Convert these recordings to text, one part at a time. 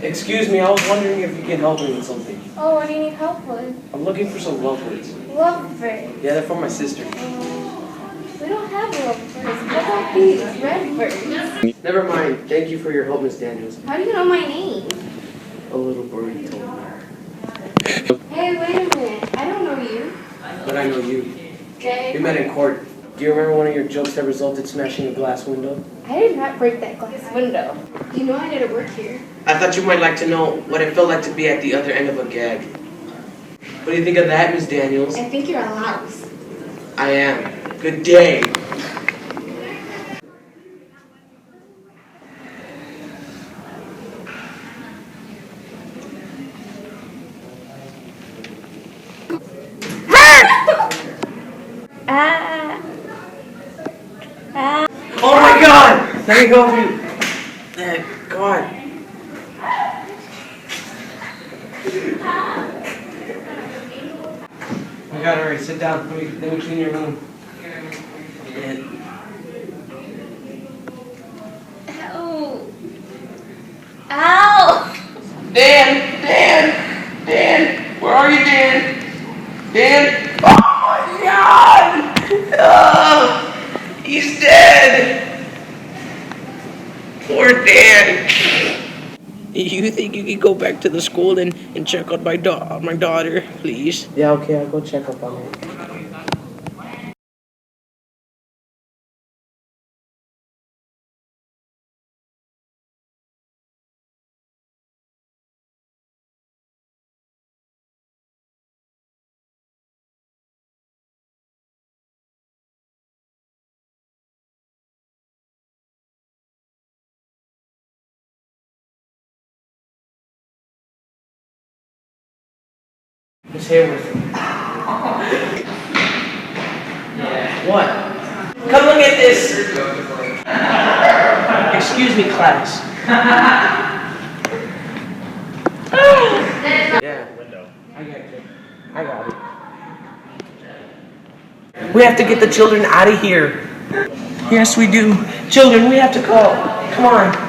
Excuse me, I was wondering if you can help me with something. Oh, what do you need help with? I'm looking for some lovebirds. Lovebirds? Yeah, they're for my sister. We don't have lovebirds. What about these redbirds? Never mind. Thank you for your help, Miss Daniels. How do you know my name? A little birdie told me. Hey, wait a minute. I don't know you. But I know you. Okay. We met in court. Do you remember one of your jokes that resulted smashing a glass window? I did not break that glass window. You know I didn't work here. I thought you might like to know what it felt like to be at the other end of a gag. What do you think of that, Miss Daniels? I think you're a louse. I am. Good day. Oh my God! Let me go of you. God. I got it, alright, sit down. Let me clean your room. Ow. Ow! Dan! Where are you, Dan? Dan? Oh my God! Oh, he's dead! Poor Dan. You think you could go back to the school and check on my daughter, please? Yeah, okay, I'll go check up on her. Miss Hayward. What? Come look at this! Excuse me, class. Yeah. I got it. We have to get the children out of here. Yes, we do. Children, we have to go. Come on.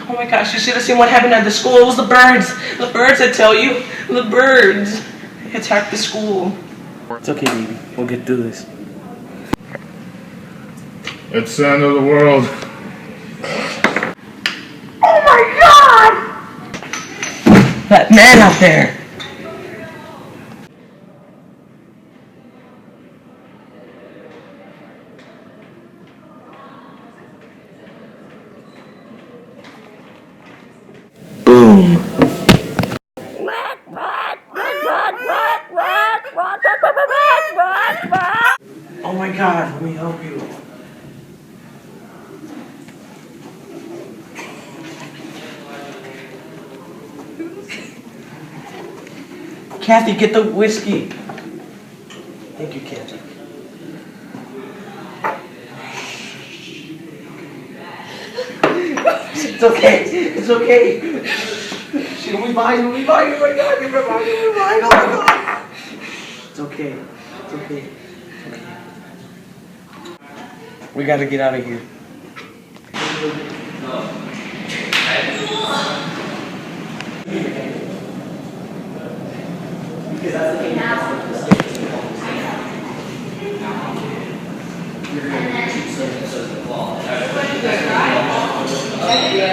Oh my gosh, you should have seen what happened at the school. It was the birds. The birds, I tell you. The birds attacked the school. It's okay, baby. We'll get through this. It's the end of the world. Oh my God! That man out there. Boom. Oh my God, let me help you. Kathy, get the whiskey. Thank you, Kathy. It's okay. It's okay. She'll be fine. Oh my God. Oh my God. It's okay. It's okay. We gotta get out of here. You're